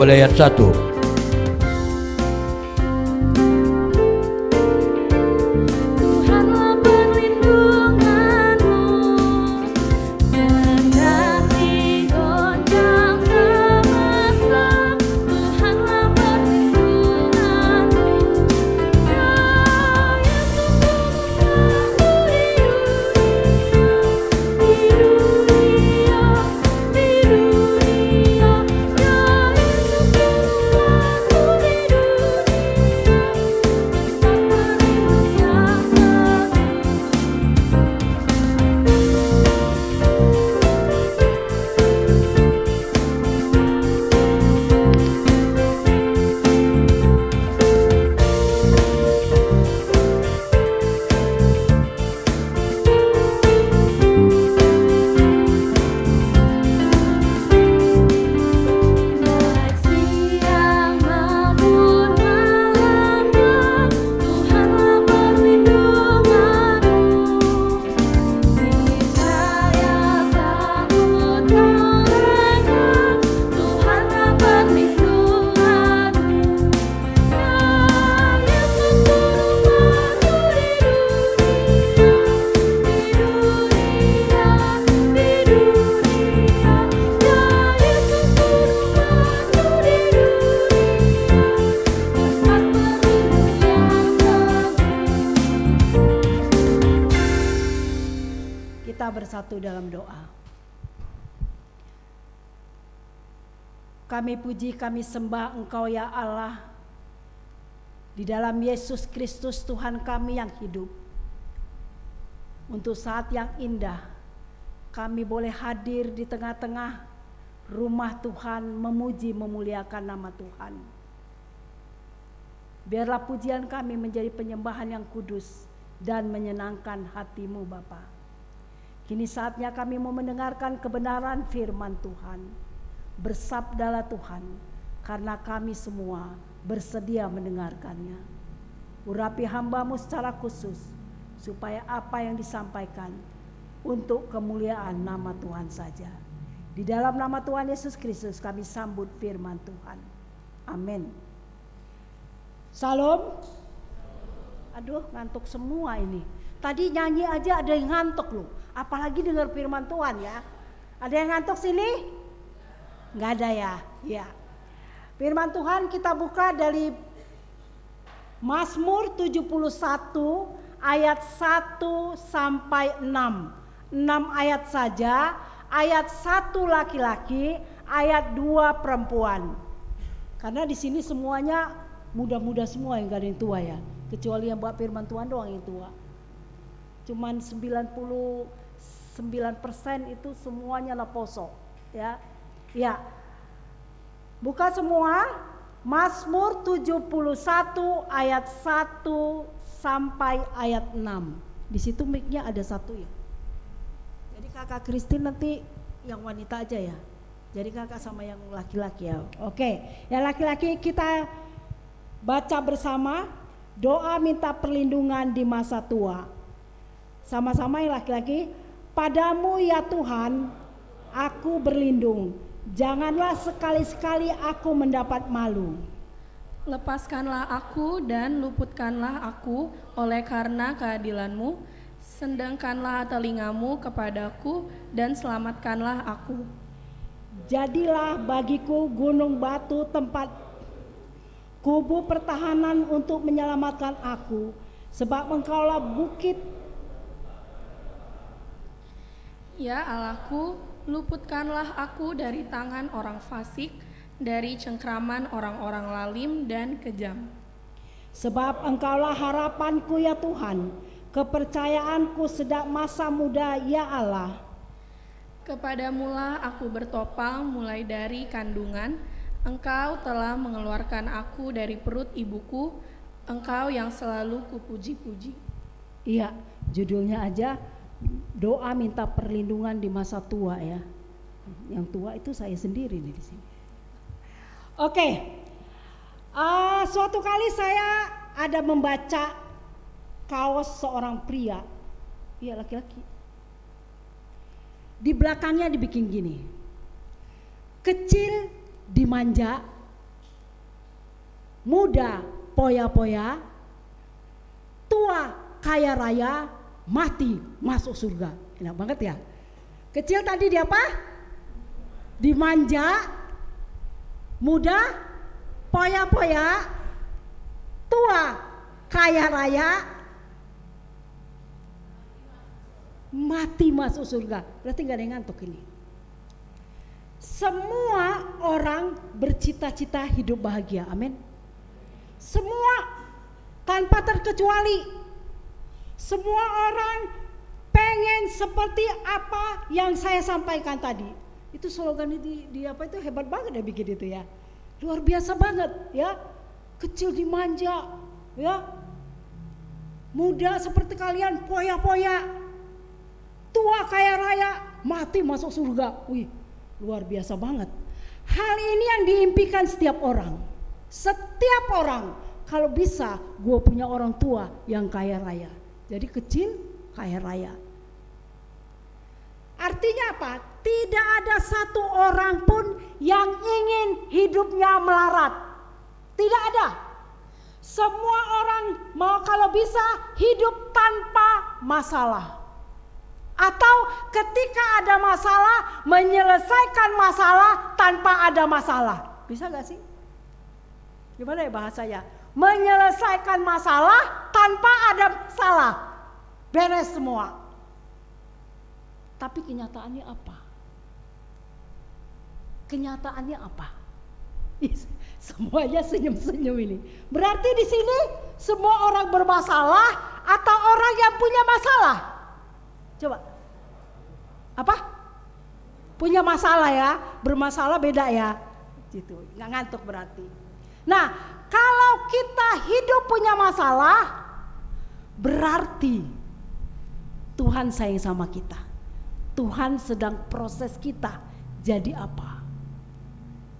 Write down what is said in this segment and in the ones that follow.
mulai ayat 1. Bersatu dalam doa. Kami puji, kami sembah Engkau ya Allah, di dalam Yesus Kristus Tuhan kami yang hidup. Untuk saat yang indah, kami boleh hadir di tengah-tengah rumah Tuhan, memuji memuliakan nama Tuhan. Biarlah pujian kami menjadi penyembahan yang kudus dan menyenangkan hati-Mu Bapa. Kini saatnya kami mau mendengarkan kebenaran firman Tuhan. Bersabdalah Tuhan, karena kami semua bersedia mendengarkannya. Urapi hamba-Mu secara khusus, supaya apa yang disampaikan untuk kemuliaan nama Tuhan saja. Di dalam nama Tuhan Yesus Kristus kami sambut firman Tuhan. Amin. Salam. Aduh, ngantuk semua ini. Tadi nyanyi aja ada yang ngantuk loh. Apalagi dengar firman Tuhan ya. Ada yang ngantuk sini? Nggak ada ya? Ya. Firman Tuhan kita buka dari Mazmur 71 ayat 1 sampai 6. 6 ayat saja, ayat 1 laki-laki, ayat 2 perempuan. Karena di sini semuanya muda-muda semua, yang gak ada yang tua ya. Kecuali yang buat firman Tuhan doang yang tua. Cuman 99% itu semuanya leposo ya. Ya. Buka semua Mazmur 71 ayat 1 sampai ayat 6. Di situ mic-nya ada satu ya. Jadi kakak Kristin nanti yang wanita aja ya. Jadi kakak sama yang laki-laki ya. Oke, yang laki-laki kita baca bersama doa minta perlindungan di masa tua. Sama-sama yang laki-laki. Padamu ya Tuhan, aku berlindung. Janganlah sekali-sekali aku mendapat malu. Lepaskanlah aku dan luputkanlah aku oleh karena keadilan-Mu. Sendangkanlah telingamu kepadaku dan selamatkanlah aku. Jadilah bagiku gunung batu, tempat kubu pertahanan untuk menyelamatkan aku. Sebab Engkaulah bukit. Ya Allahku, luputkanlah aku dari tangan orang fasik, dari cengkraman orang-orang lalim dan kejam. Sebab Engkaulah harapanku ya Tuhan, kepercayaanku sejak masa muda ya Allah. Kepadamulah aku bertopang mulai dari kandungan. Engkau telah mengeluarkan aku dari perut ibuku. Engkau yang selalu kupuji-puji. Iya, judulnya aja doa minta perlindungan di masa tua ya. Yang tua itu saya sendiri nih di sini. Oke, suatu kali saya ada membaca kaos seorang pria, iya laki-laki. Di belakangnya dibikin gini, kecil dimanja, muda poya-poya, tua kaya raya, mati masuk surga. Enak banget ya. Kecil tadi di apa? Dimanja, muda poya-poya, tua kaya raya, mati masuk surga. Berarti gak ada yang ngantuk ini. Semua orang bercita-cita hidup bahagia, amin. Semua tanpa terkecuali. Semua orang pengen seperti apa yang saya sampaikan tadi. Itu slogan di apa itu hebat banget ya bikin itu ya. Luar biasa banget ya. Kecil dimanja ya. Muda seperti kalian poya-poya. Tua kaya raya, mati masuk surga. Wih, luar biasa banget. Hal ini yang diimpikan setiap orang. Setiap orang. Kalau bisa gue punya orang tua yang kaya raya. Jadi kecil kaya raya. Artinya apa? Tidak ada satu orang pun yang ingin hidupnya melarat. Tidak ada. Semua orang mau kalau bisa hidup tanpa masalah. Atau ketika ada masalah, menyelesaikan masalah tanpa ada masalah. Bisa gak sih? Gimana ya bahasanya? Menyelesaikan masalah tanpa ada masalah. Beres semua. Tapi kenyataannya apa? Kenyataannya apa? Semuanya senyum-senyum ini. Berarti di sini semua orang bermasalah atau orang yang punya masalah? Coba. Apa? Punya masalah ya. Bermasalah beda ya. Gitu. Nggak ngantuk berarti. Nah, kalau kita hidup punya masalah, berarti Tuhan sayang sama kita. Tuhan sedang proses kita jadi apa?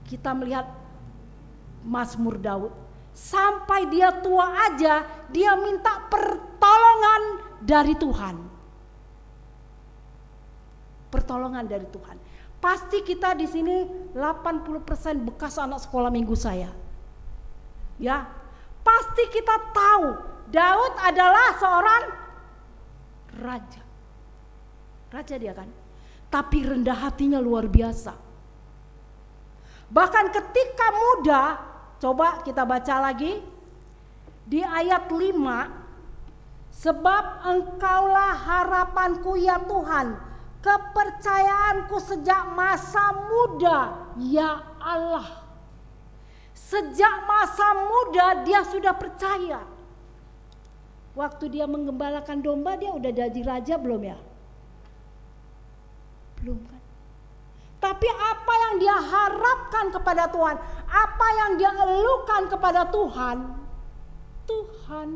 Kita melihat Mazmur Daud, sampai dia tua aja dia minta pertolongan dari Tuhan. Pertolongan dari Tuhan. Pasti kita di sini 80% bekas anak sekolah minggu saya. Ya, pasti kita tahu Daud adalah seorang raja. Raja dia kan. Tapi rendah hatinya luar biasa. Bahkan ketika muda, coba kita baca lagi di ayat 5, sebab engkaulah harapanku ya Tuhan, kepercayaanku sejak masa muda ya Allah. Sejak masa muda dia sudah percaya. Waktu dia menggembalakan domba dia udah jadi raja belum ya? Belum kan? Tapi apa yang dia harapkan kepada Tuhan, apa yang dia elukan kepada Tuhan, Tuhan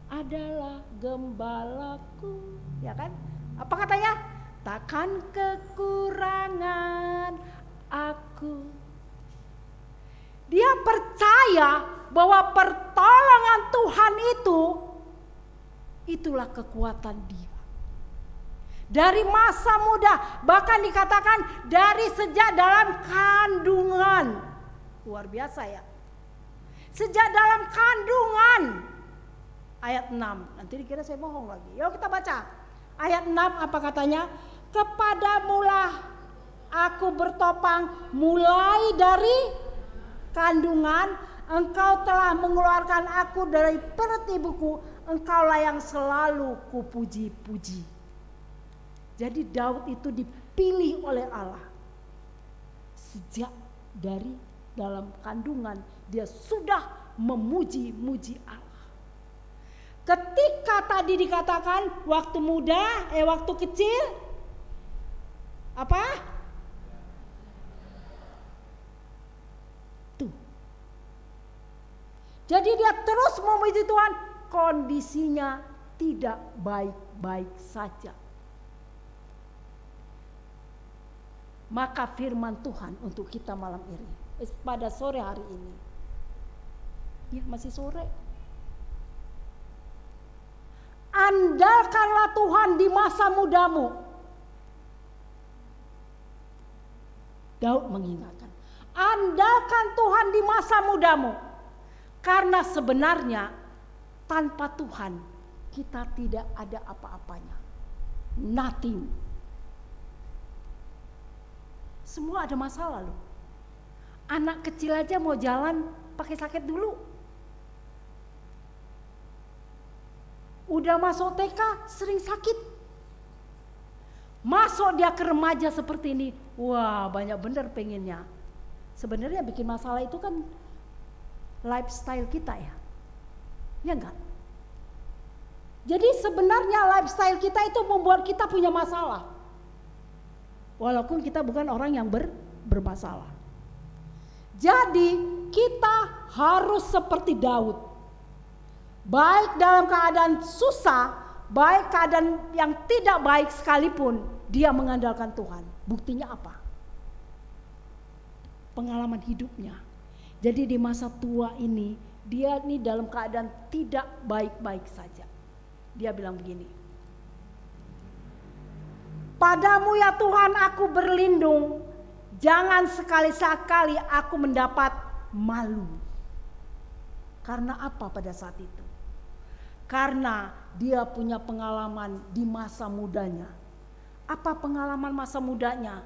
adalah gembalaku, ya kan? Apa katanya? Takkan kekurangan aku. Dia percaya bahwa pertolongan Tuhan itulah kekuatan dia. Dari masa muda, bahkan dikatakan dari sejak dalam kandungan. Luar biasa ya. Sejak dalam kandungan. Ayat 6. Nanti dikira saya bohong lagi. Yuk kita baca. Ayat 6 apa katanya? Kepadamulah aku bertopang mulai dari kandungan. Engkau telah mengeluarkan aku dari perut ibuku. Engkaulah yang selalu kupuji-puji. Jadi Daud itu dipilih oleh Allah. Sejak dari dalam kandungan dia sudah memuji-muji Allah. Ketika tadi dikatakan waktu muda, waktu kecil, apa? Tuh. Jadi dia terus memuji Tuhan, kondisinya tidak baik-baik saja. Maka firman Tuhan untuk kita malam ini, pada sore hari ini, ya masih sore. Andalkanlah Tuhan di masa mudamu. Daud mengingatkan, andalkan Tuhan di masa mudamu. Karena sebenarnya tanpa Tuhan kita tidak ada apa-apanya. Nothing. Semua ada masalah loh. Anak kecil aja mau jalan pakai sakit dulu. Udah masuk TK sering sakit. Masuk dia ke remaja seperti ini, wah banyak bener pengennya. Sebenarnya bikin masalah itu kan lifestyle kita ya, ya enggak? Jadi sebenarnya lifestyle kita itu membuat kita punya masalah. Walaupun kita bukan orang yang bermasalah. Jadi kita harus seperti Daud. Baik dalam keadaan susah, baik keadaan yang tidak baik sekalipun, dia mengandalkan Tuhan. Buktinya apa? Pengalaman hidupnya. Jadi di masa tua ini, dia ini dalam keadaan tidak baik-baik saja. Dia bilang begini, padamu ya Tuhan aku berlindung, jangan sekali-sekali aku mendapat malu. Karena apa pada saat itu? Karena dia punya pengalaman di masa mudanya. Apa pengalaman masa mudanya?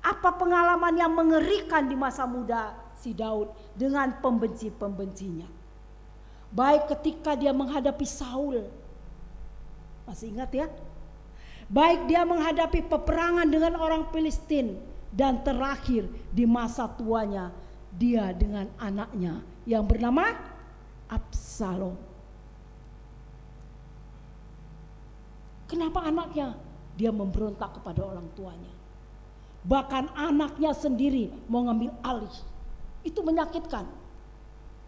Apa pengalaman yang mengerikan di masa muda si Daud dengan pembenci-pembencinya? Baik ketika dia menghadapi Saul. Masih ingat ya? Baik dia menghadapi peperangan dengan orang Filistin. Dan terakhir di masa tuanya dia dengan anaknya yang bernama Absalom. Kenapa anaknya? Dia memberontak kepada orang tuanya. Bahkan anaknya sendiri mau ngambil alih. Itu menyakitkan.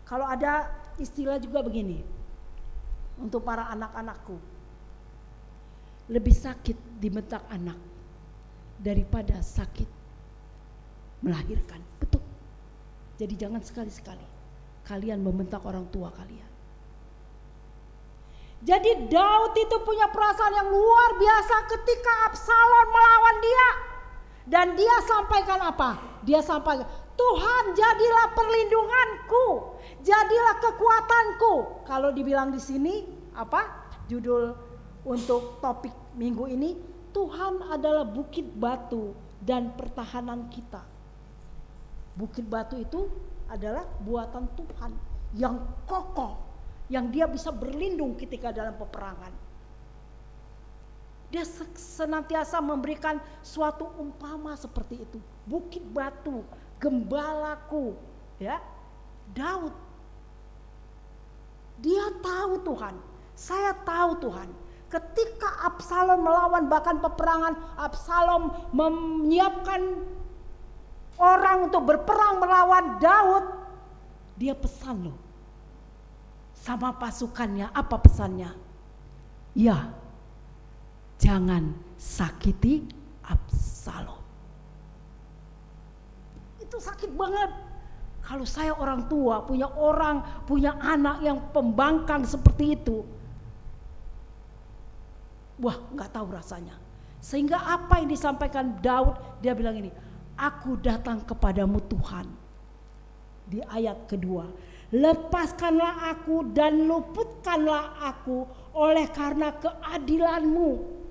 Kalau ada istilah juga begini, untuk para anak-anakku, lebih sakit dibentak anak daripada sakit melahirkan. Betul. Jadi jangan sekali-sekali kalian membentak orang tua kalian. Jadi Daud itu punya perasaan yang luar biasa ketika Absalom melawan dia. Dan dia sampaikan apa? Dia sampaikan, Tuhan jadilah perlindunganku, jadilah kekuatanku. Kalau dibilang di sini apa? Judul untuk topik minggu ini, Tuhan adalah bukit batu dan pertahanan kita. Bukit batu itu adalah buatan Tuhan yang kokoh, yang dia bisa berlindung ketika dalam peperangan. Dia senantiasa memberikan suatu umpama seperti itu. Bukit batu, gembalaku, ya. Daud. Dia tahu Tuhan. Saya tahu Tuhan. Ketika Absalom melawan bahkan peperangan, Absalom menyiapkan orang untuk berperang melawan Daud. Dia pesan loh sama pasukannya. Apa pesannya? Ya, jangan sakiti Absalom. Itu sakit banget. Kalau saya orang tua, punya anak yang pembangkang seperti itu, wah gak tahu rasanya. Sehingga apa yang disampaikan Daud, dia bilang ini, aku datang kepadamu Tuhan. Di ayat kedua, lepaskanlah aku dan luputkanlah aku oleh karena keadilanmu.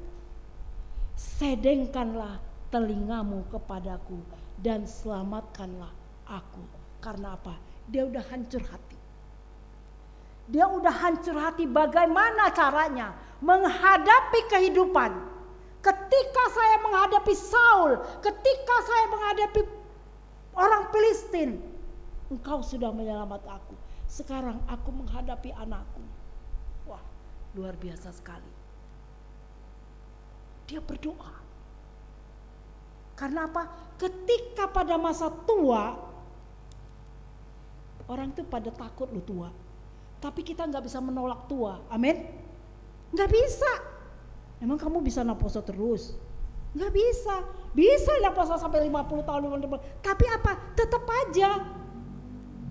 Sedengkanlah telingamu kepadaku dan selamatkanlah aku. Karena apa? Dia udah hancur hati. Dia udah hancur hati bagaimana caranya menghadapi kehidupan. Ketika saya menghadapi Saul, ketika saya menghadapi orang Filistin, Engkau sudah menyelamat aku. Sekarang aku menghadapi anakku. Wah, luar biasa sekali. Dia berdoa. Karena apa? Ketika pada masa tua, orang itu pada takut loh tua. Tapi kita gak bisa menolak tua. Amin? Gak bisa. Emang kamu bisa naposo terus? Gak bisa. Bisa naposo sampai 50 tahun. Tapi apa? Tetap aja.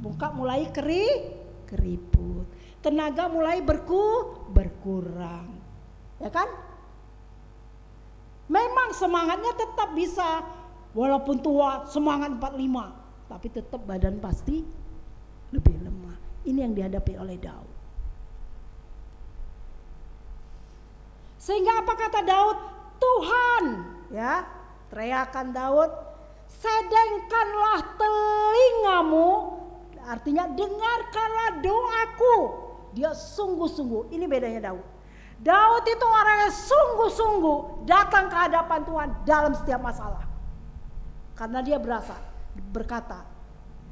Muka mulai keriput. Tenaga mulai berkurang. Ya kan? Memang semangatnya tetap bisa. Walaupun tua semangat 45. Tapi tetap badan pasti lebih lemah. Ini yang dihadapi oleh Daud. Sehingga apa kata Daud? Tuhan, ya, teriakan Daud, sedengkanlah telingamu, artinya dengarkanlah doaku. Dia sungguh-sungguh, ini bedanya Daud. Daud itu orang yang sungguh-sungguh datang ke hadapan Tuhan dalam setiap masalah. Karena dia berkata,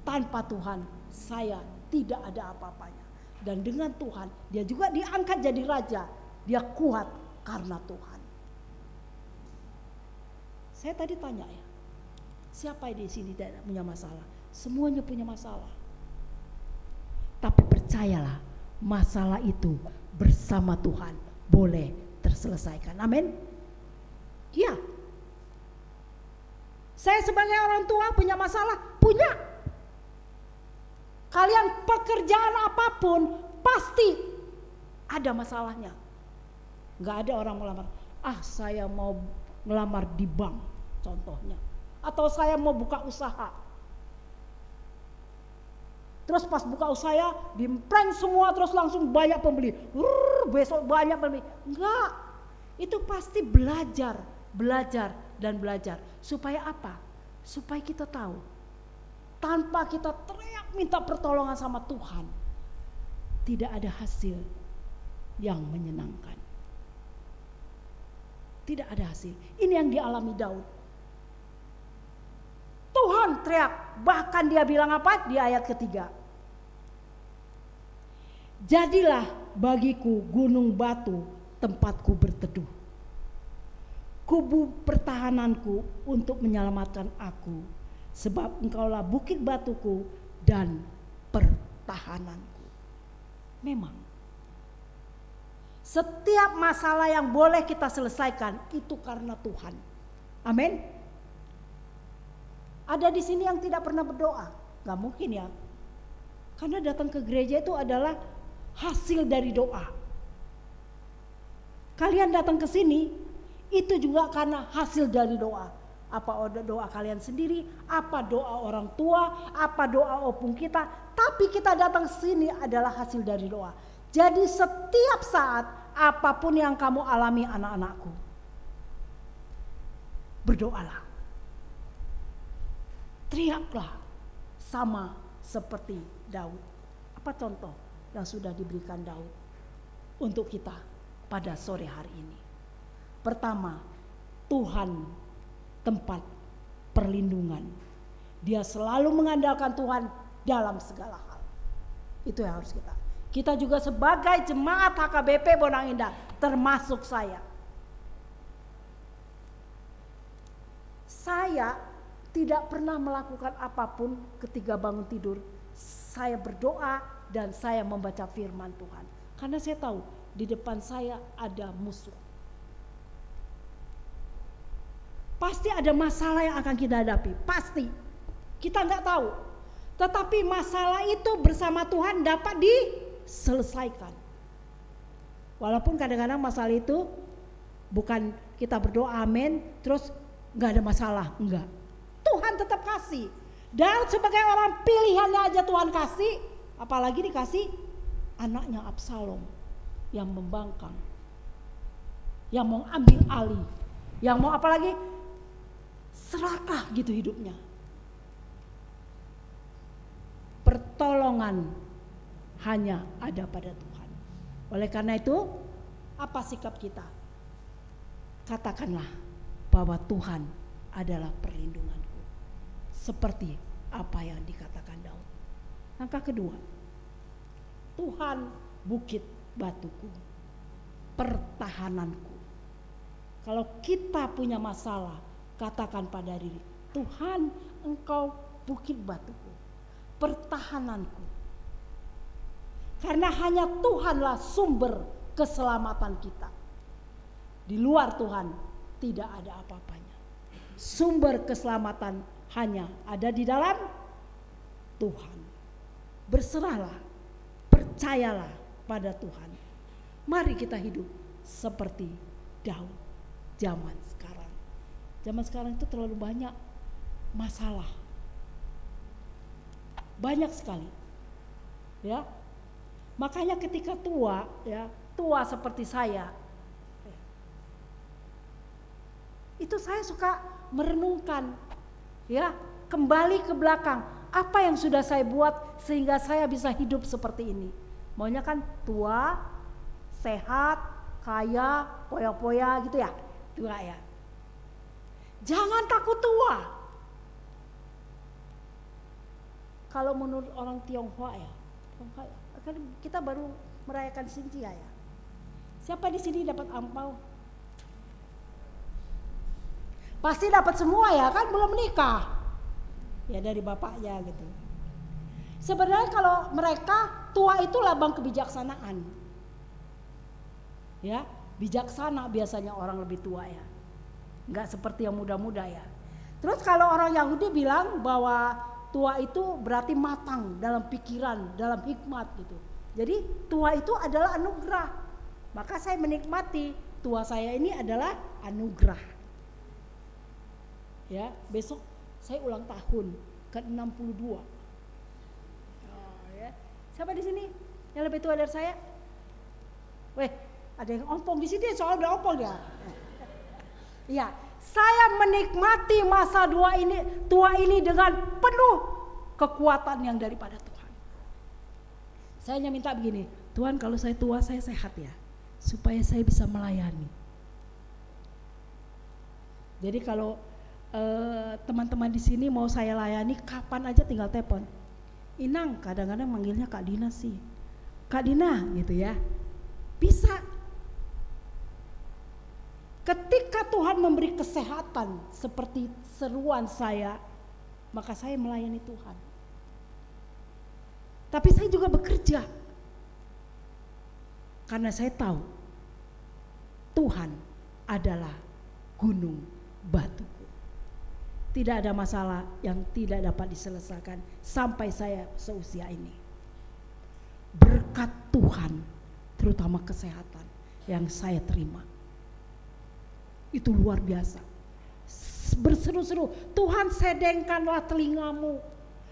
tanpa Tuhan saya tidak ada apa-apanya. Dan dengan Tuhan dia juga diangkat jadi raja. Dia kuat karena Tuhan. Saya tadi tanya ya, siapa di sini tidak punya masalah? Semuanya punya masalah. Tapi percayalah, masalah itu bersama Tuhan boleh terselesaikan. Amin. Ya. Saya sebagai orang tua punya masalah, punya. Kalian pekerjaan apapun pasti ada masalahnya. Gak ada orang melamar, saya mau ngelamar di bank contohnya, atau saya mau buka usaha. Terus pas buka usaha di-prank semua, terus langsung banyak pembeli. Besok banyak pembeli. Enggak. Itu pasti belajar dan belajar. Supaya apa? Supaya kita tahu, tanpa kita teriak minta pertolongan sama Tuhan, tidak ada hasil yang menyenangkan. Tidak ada hasil. Ini yang dialami Daud. Tuhan teriak, bahkan dia bilang apa di ayat ketiga? Jadilah bagiku gunung batu tempatku berteduh, kubu pertahananku untuk menyelamatkan aku, sebab engkaulah bukit batuku dan pertahananku. Memang setiap masalah yang boleh kita selesaikan itu karena Tuhan. Amin. Ada di sini yang tidak pernah berdoa? Gak mungkin ya. Karena datang ke gereja itu adalah hasil dari doa. Kalian datang ke sini itu juga karena hasil dari doa. Apa doa kalian sendiri, apa doa orang tua, apa doa opung kita. Tapi kita datang ke sini adalah hasil dari doa. Jadi setiap saat apapun yang kamu alami anak-anakku, berdoalah. Teriaklah sama seperti Daud. Apa contoh yang sudah diberikan Daud untuk kita pada sore hari ini? Pertama, Tuhan tempat perlindungan. Dia selalu mengandalkan Tuhan dalam segala hal. Itu yang harus kita juga sebagai jemaat HKBP Bonang Indah, termasuk saya tidak pernah melakukan apapun ketika bangun tidur. Saya berdoa dan saya membaca firman Tuhan. Karena saya tahu di depan saya ada musuh. Pasti ada masalah yang akan kita hadapi, pasti. Kita nggak tahu. Tetapi masalah itu bersama Tuhan dapat diselesaikan. Walaupun kadang-kadang masalah itu bukan kita berdoa amin terus nggak ada masalah, enggak. Tuhan tetap kasih. Dan sebagai orang pilihannya aja Tuhan kasih, apalagi dikasih anaknya Absalom yang membangkang, yang mau ambil alih, yang mau apalagi serakah gitu hidupnya. Pertolongan hanya ada pada Tuhan. Oleh karena itu, apa sikap kita? Katakanlah bahwa Tuhan adalah perlindunganku, seperti apa yang dikatakan Daud. Langkah kedua, Tuhan bukit batuku, pertahananku. Kalau kita punya masalah, katakan pada diri, Tuhan, Engkau bukit batuku, pertahananku. Karena hanya Tuhanlah sumber keselamatan kita. Di luar Tuhan tidak ada apa-apanya. Sumber keselamatan hanya ada di dalam Tuhan. Berserahlah, percayalah pada Tuhan. Mari kita hidup seperti Daud zaman sekarang. Zaman sekarang itu terlalu banyak masalah. Banyak sekali. Ya, Makanya ketika tua, ya, tua seperti saya, itu saya suka merenungkan, ya, kembali ke belakang, apa yang sudah saya buat sehingga saya bisa hidup seperti ini. Maunya kan tua, sehat, kaya, poya-poya gitu ya, tua ya. Jangan takut tua. Kalau menurut orang Tionghoa ya, kan kita baru merayakan Xinjia ya. Siapa di sini dapat angpau? Pasti dapat semua ya, kan belum menikah. Ya dari bapaknya gitu. Sebenarnya kalau mereka tua itu lambang kebijaksanaan. Ya, bijaksana biasanya orang lebih tua ya. Enggak seperti yang muda-muda ya. Terus kalau orang Yahudi bilang bahwa tua itu berarti matang dalam pikiran, dalam hikmat gitu. Jadi tua itu adalah anugerah. Maka saya menikmati tua saya ini adalah anugerah. Ya, besok saya ulang tahun ke-62. Oh, ya. Siapa di sini yang lebih tua dari saya? Weh, ada yang ompong di sini, soal udah ompong ya. Ya, saya menikmati masa tua ini dengan penuh kekuatan yang daripada Tuhan. Saya hanya minta begini, Tuhan kalau saya tua saya sehat ya, supaya saya bisa melayani. Jadi kalau teman-teman di sini mau saya layani kapan aja tinggal telepon. Inang, kadang-kadang manggilnya Kak Dina sih. Kak Dina gitu ya. Bisa. Ketika Tuhan memberi kesehatan seperti seruan saya, maka saya melayani Tuhan. Tapi saya juga bekerja. Karena saya tahu Tuhan adalah gunung batu. Tidak ada masalah yang tidak dapat diselesaikan sampai saya seusia ini. Berkat Tuhan, terutama kesehatan yang saya terima, itu luar biasa. Berseru-seru, Tuhan sedengkanlah telingamu,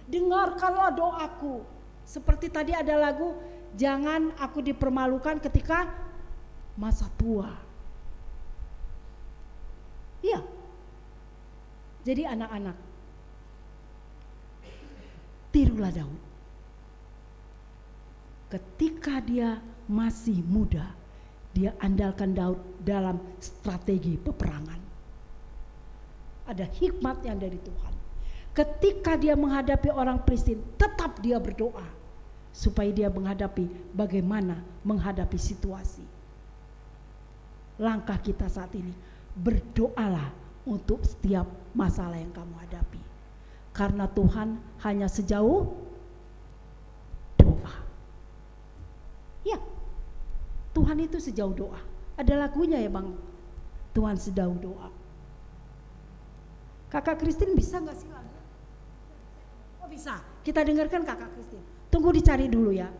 dengarkanlah doaku. Seperti tadi ada lagu, jangan aku dipermalukan ketika masa tua. Iya. Jadi anak-anak, tirulah Daud. Ketika dia masih muda, dia andalkan Daud dalam strategi peperangan. Ada hikmat yang dari Tuhan. Ketika dia menghadapi orang Filistin, tetap dia berdoa supaya dia menghadapi bagaimana menghadapi situasi. Langkah kita saat ini, berdoalah untuk setiap masalah yang kamu hadapi. Karena Tuhan hanya sejauh doa. Ya, Tuhan itu sejauh doa. Ada lagunya ya Bang, Tuhan sejauh doa. Kakak Christine bisa gak sih lagu? Oh bisa, kita dengarkan Kakak Christine. Tunggu dicari dulu ya.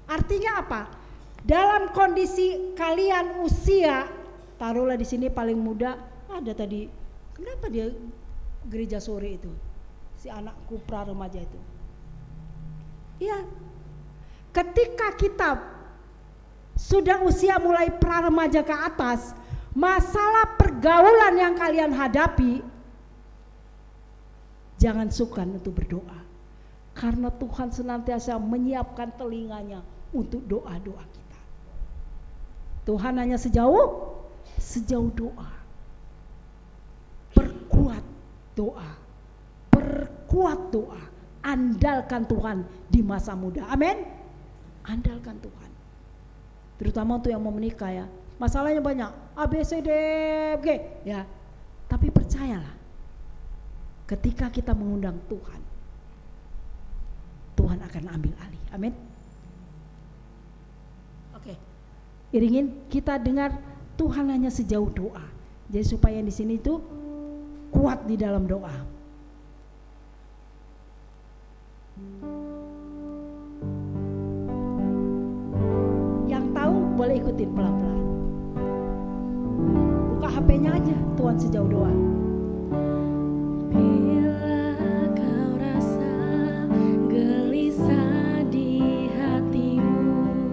Artinya apa? Dalam kondisi kalian usia, taruhlah di sini paling muda, ada tadi. Kenapa dia gereja sore itu? Si anakku pra remaja itu. Iya. Ketika kita sudah usia mulai pra remaja ke atas, masalah pergaulan yang kalian hadapi, jangan sukar untuk berdoa. Karena Tuhan senantiasa menyiapkan telinganya untuk doa-doa kita. Tuhan hanya sejauh doa. Perkuat doa, andalkan Tuhan di masa muda. Amin. Andalkan Tuhan. Terutama untuk yang mau menikah ya. Masalahnya banyak, A, B, C, D, G ya. Tapi percayalah, ketika kita mengundang Tuhan, Tuhan akan ambil alih. Amin. Oke. Iringin kita dengar Tuhan hanya sejauh doa. Jadi supaya di sini itu kuat di dalam doa. Yang tahu boleh ikutin pelan-pelan. Buka HP-nya aja, Tuhan sejauh doa. Bila kau rasa gelisah di hatimu,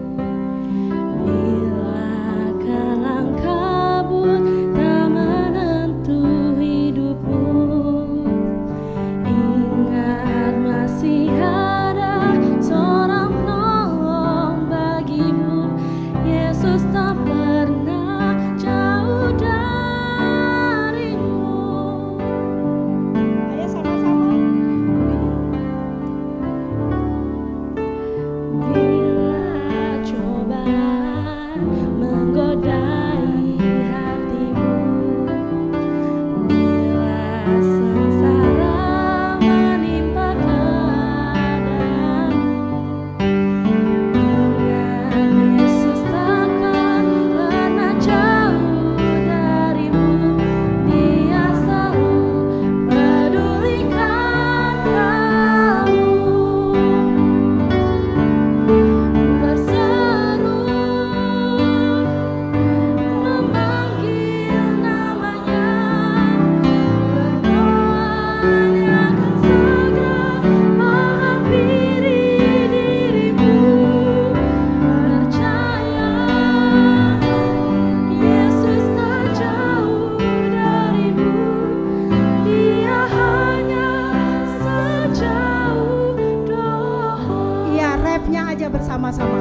bersama-sama.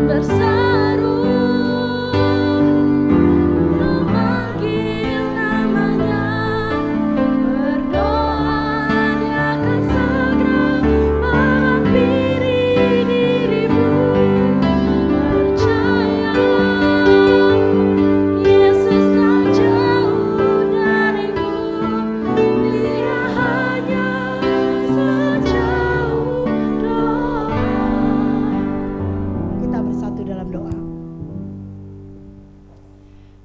Berseru memanggil namanya, berdoa Dia akan segera menghampiri dirimu. Percaya Yesus tak jauh darimu, Dia hanya sejauh doa. Kita bersatu dalam doa.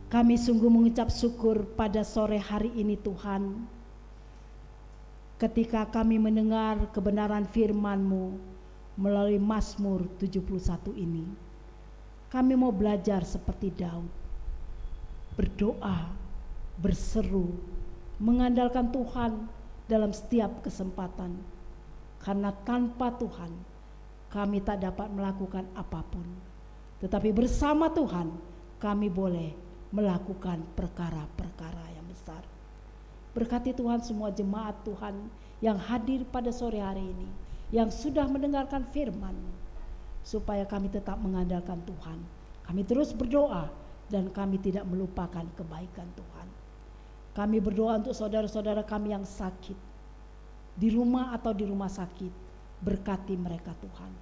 Kami sungguh mengucap syukur pada sore hari ini Tuhan, ketika kami mendengar kebenaran firman-Mu melalui Mazmur 71 ini. Kami mau belajar seperti Daud, berdoa, berseru, mengandalkan Tuhan dalam setiap kesempatan. Karena tanpa Tuhan kami tak dapat melakukan apapun. Tetapi bersama Tuhan kami boleh melakukan perkara-perkara yang besar. Berkati Tuhan semua jemaat Tuhan yang hadir pada sore hari ini, yang sudah mendengarkan firman, supaya kami tetap mengandalkan Tuhan. Kami terus berdoa dan kami tidak melupakan kebaikan Tuhan. Kami berdoa untuk saudara-saudara kami yang sakit, di rumah atau di rumah sakit. Berkati mereka Tuhan,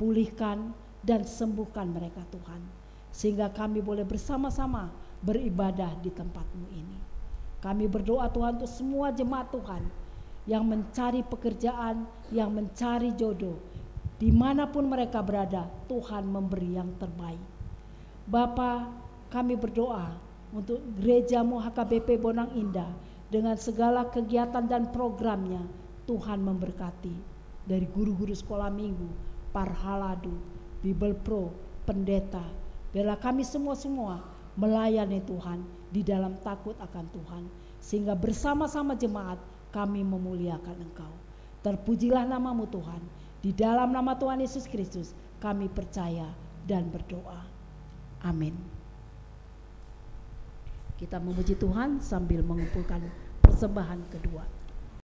pulihkan dan sembuhkan mereka Tuhan, sehingga kami boleh bersama-sama beribadah di tempat-Mu ini. Kami berdoa Tuhan untuk semua jemaat Tuhan yang mencari pekerjaan, yang mencari jodoh, dimanapun mereka berada, Tuhan memberi yang terbaik. Bapa, kami berdoa untuk gereja-Mu HKBP Bonang Indah dengan segala kegiatan dan programnya. Tuhan memberkati, dari guru-guru sekolah minggu, Parhaladu, Bible Pro, pendeta, biarlah kami semua melayani Tuhan di dalam takut akan Tuhan, sehingga bersama-sama jemaat kami memuliakan Engkau. Terpujilah nama-Mu Tuhan. Di dalam nama Tuhan Yesus Kristus kami percaya dan berdoa. Amin. Kita memuji Tuhan sambil mengumpulkan persembahan kedua.